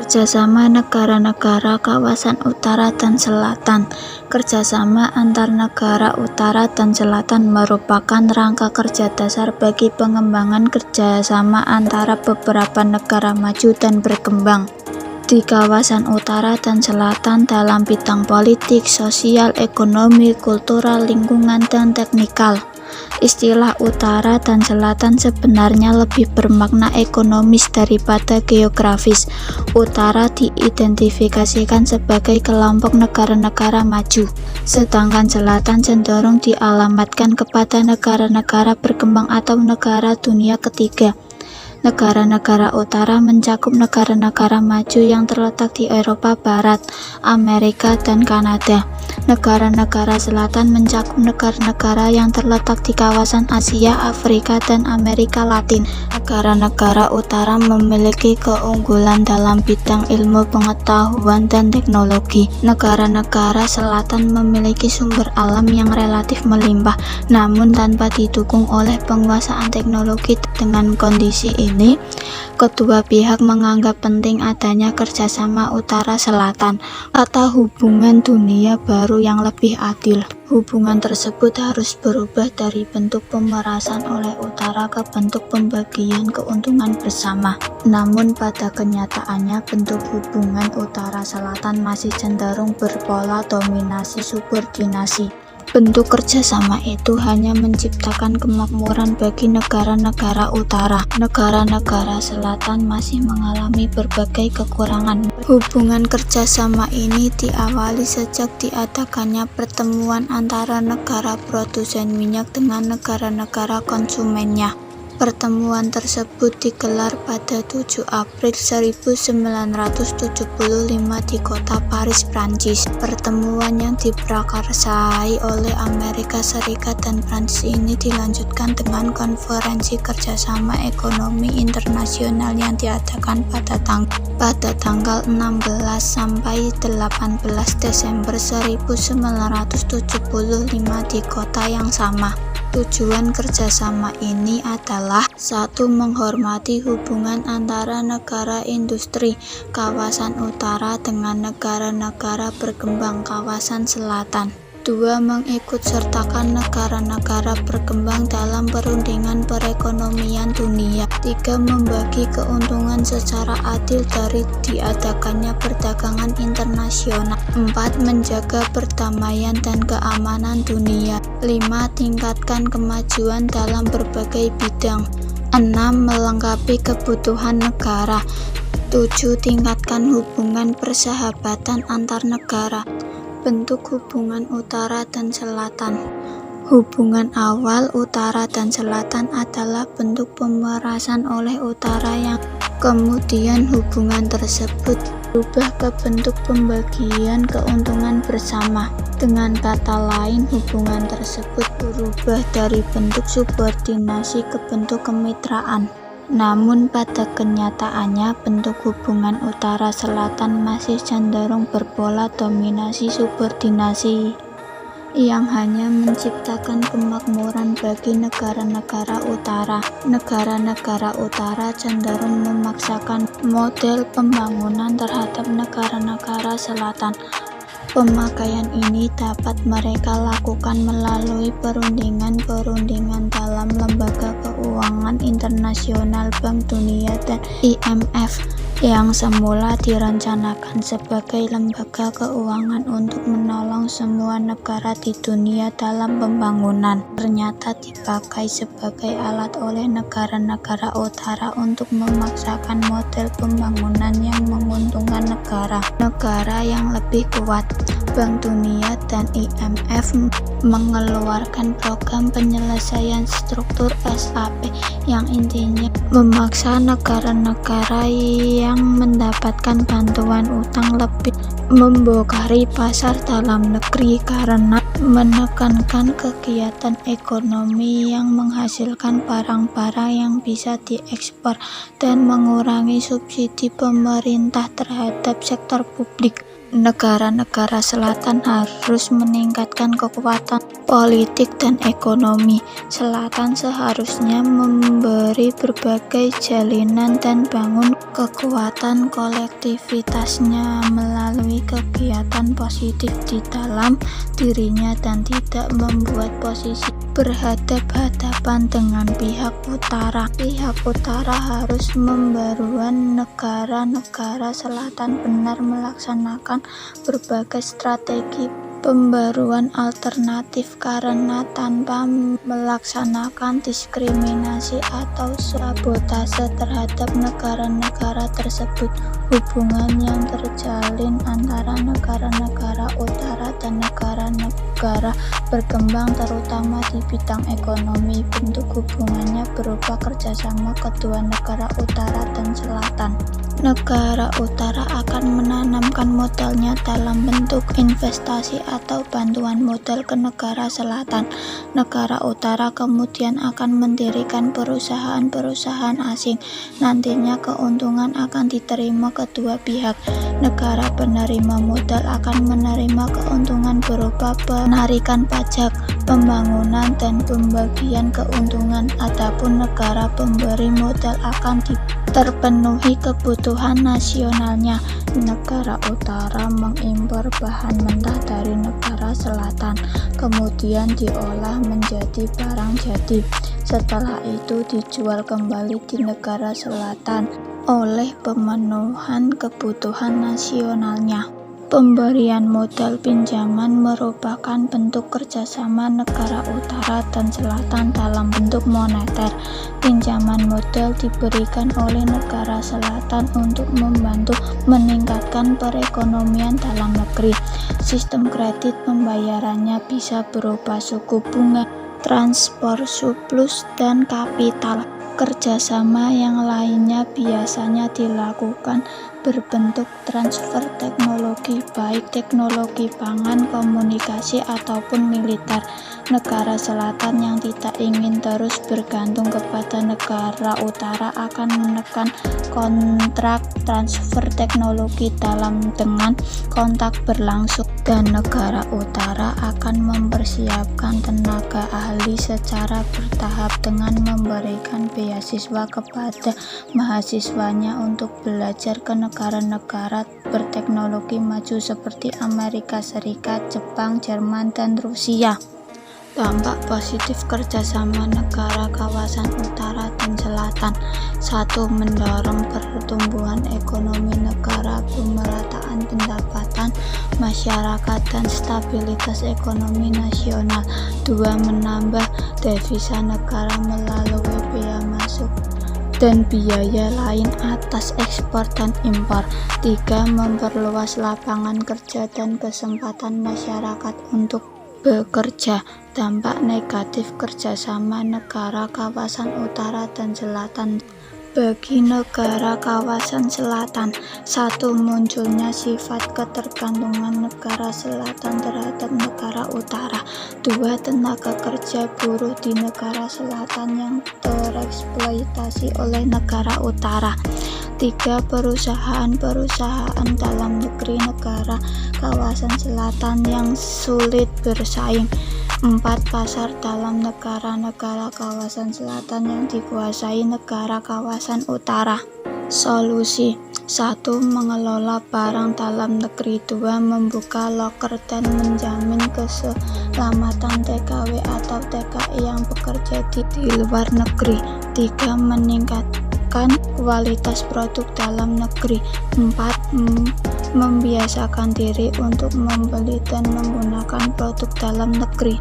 Kerjasama negara-negara kawasan utara dan selatan. Kerjasama antar negara utara dan selatan merupakan rangka kerja dasar bagi pengembangan kerjasama antara beberapa negara maju dan berkembang di kawasan utara dan selatan dalam bidang politik, sosial, ekonomi, kultural, lingkungan, dan teknikal. Istilah utara dan selatan sebenarnya lebih bermakna ekonomis daripada geografis. Utara diidentifikasikan sebagai kelompok negara-negara maju, sedangkan selatan cenderung dialamatkan kepada negara-negara berkembang atau negara dunia ketiga. Negara-negara utara mencakup negara-negara maju yang terletak di Eropa Barat, Amerika, dan Kanada. Negara-negara selatan mencakup negara-negara yang terletak di kawasan Asia, Afrika, dan Amerika Latin. Negara-negara utara memiliki keunggulan dalam bidang ilmu pengetahuan dan teknologi. Negara-negara selatan memiliki sumber alam yang relatif melimpah, namun tanpa didukung oleh penguasaan teknologi. Dengan kondisi ini, kedua pihak menganggap penting adanya kerjasama utara-selatan atau hubungan dunia baru yang lebih adil. Hubungan tersebut harus berubah dari bentuk pemerasan oleh utara ke bentuk pembagian keuntungan bersama. Namun pada kenyataannya bentuk hubungan utara-selatan masih cenderung berpola dominasi subordinasi. Bentuk kerjasama itu hanya menciptakan kemakmuran bagi negara-negara utara. Negara-negara selatan masih mengalami berbagai kekurangan. Hubungan kerjasama ini diawali sejak diadakannya pertemuan antara negara produsen minyak dengan negara-negara konsumennya. Pertemuan tersebut digelar pada 7 April 1975 di kota Paris, Prancis. Pertemuan yang diprakarsai oleh Amerika Serikat dan Prancis ini dilanjutkan dengan konferensi kerjasama ekonomi internasional yang diadakan pada tanggal 16 sampai 18 Desember 1975 di kota yang sama. Tujuan kerjasama ini adalah: 1. Menghormati hubungan antara negara industri kawasan utara dengan negara-negara berkembang kawasan selatan. 2. Mengikutsertakan negara-negara berkembang dalam perundingan perekonomian dunia. 3. Membagi keuntungan secara adil dari diadakannya perdagangan internasional. 4. Menjaga perdamaian dan keamanan dunia. 5. Tingkatkan kemajuan dalam berbagai bidang. 6. Melengkapi kebutuhan negara. 7. Tingkatkan hubungan persahabatan antar negara. Bentuk hubungan utara dan selatan. Hubungan awal utara dan selatan adalah bentuk pemerasan oleh utara yang kemudian hubungan tersebut berubah ke bentuk pembagian keuntungan bersama. Dengan kata lain, hubungan tersebut berubah dari bentuk subordinasi ke bentuk kemitraan. Namun pada kenyataannya bentuk hubungan utara-selatan masih cenderung berpola dominasi subordinasi yang hanya menciptakan kemakmuran bagi negara-negara utara. Negara-negara utara cenderung memaksakan model pembangunan terhadap negara-negara selatan. Pemakaian ini dapat mereka lakukan melalui perundingan-perundingan dalam lembaga keuangan internasional, Bank Dunia, dan IMF yang semula direncanakan sebagai lembaga keuangan untuk menolong semua negara di dunia dalam pembangunan, ternyata dipakai sebagai alat oleh negara-negara utara untuk memaksakan model pembangunan yang menguntungkan negara yang lebih kuat. Bank Dunia dan IMF mengeluarkan program penyelesaian struktur SAP yang intinya memaksa negara-negara yang mendapatkan bantuan utang lebih membongkari pasar dalam negeri karena menekankan kegiatan ekonomi yang menghasilkan barang-barang yang bisa diekspor dan mengurangi subsidi pemerintah terhadap sektor publik. Negara-negara selatan harus meningkatkan kekuatan politik dan ekonomi. Selatan seharusnya memberi berbagai jalinan dan bangun kekuatan kolektivitasnya melalui kegiatan positif di dalam dirinya dan tidak membuat posisi berhadap-hadapan dengan pihak utara. Pihak utara harus membaruan negara-negara selatan benar melaksanakan berbagai strategi pembaruan alternatif karena tanpa melaksanakan diskriminasi atau sabotase terhadap negara-negara tersebut, hubungan yang terjalin antara negara-negara utara dan negara-negara berkembang terutama di bidang ekonomi, bentuk hubungannya berupa kerjasama kedua negara utara dan selatan. Negara utara akan menanamkan modalnya dalam bentuk investasi atau bantuan modal ke negara selatan. Negara utara kemudian akan mendirikan perusahaan-perusahaan asing. Nantinya keuntungan akan diterima kedua pihak. Negara penerima modal akan menerima keuntungan berupa penarikan pajak, pembangunan, dan pembagian keuntungan. Adapun negara pemberi modal akan terpenuhi kebutuhan nasionalnya. Negara utara mengimpor bahan mentah dari negara selatan, kemudian diolah menjadi barang jadi. Setelah itu dijual kembali di negara selatan oleh pemenuhan kebutuhan nasionalnya. Pemberian modal pinjaman merupakan bentuk kerjasama negara utara dan selatan dalam bentuk moneter. Pinjaman modal diberikan oleh negara selatan untuk membantu meningkatkan perekonomian dalam negeri. Sistem kredit pembayarannya bisa berupa suku bunga, transport surplus, dan kapital. Kerjasama yang lainnya biasanya dilakukan berbentuk transfer teknologi, baik teknologi pangan, komunikasi, ataupun militer. Negara selatan yang tidak ingin terus bergantung kepada negara utara akan menekan kontrak transfer teknologi dengan kontak berlangsung, dan negara utara akan mempersiapkan tenaga ahli secara bertahap dengan memberikan beasiswa kepada mahasiswanya untuk belajar ke negara-negara berteknologi maju seperti Amerika Serikat, Jepang, Jerman, dan Rusia. Dampak positif kerjasama negara kawasan utara dan selatan. 1. Mendorong pertumbuhan ekonomi negara, pemerataan pendapatan masyarakat, dan stabilitas ekonomi nasional. 2. Menambah devisa negara melalui bea masuk dan biaya lain atas ekspor dan impor. 3. Memperluas lapangan kerja dan kesempatan masyarakat untuk bekerja. Dampak negatif kerjasama negara kawasan utara dan selatan bagi negara kawasan selatan. 1. Munculnya sifat ketergantungan negara selatan terhadap negara utara. 2. Tenaga kerja buruh di negara selatan yang tereksploitasi oleh negara utara. 3. Perusahaan-perusahaan dalam negeri negara kawasan selatan yang sulit bersaing. 4. Pasar dalam negara-negara kawasan selatan yang dikuasai negara kawasan utara. Solusi: 1. Mengelola barang dalam negeri. 2. Membuka loker dan menjamin keselamatan TKW atau TKI yang bekerja di luar negeri. 3. Meningkatkan kualitas produk dalam negeri. 4. Membiasakan diri untuk membeli dan menggunakan produk dalam negeri.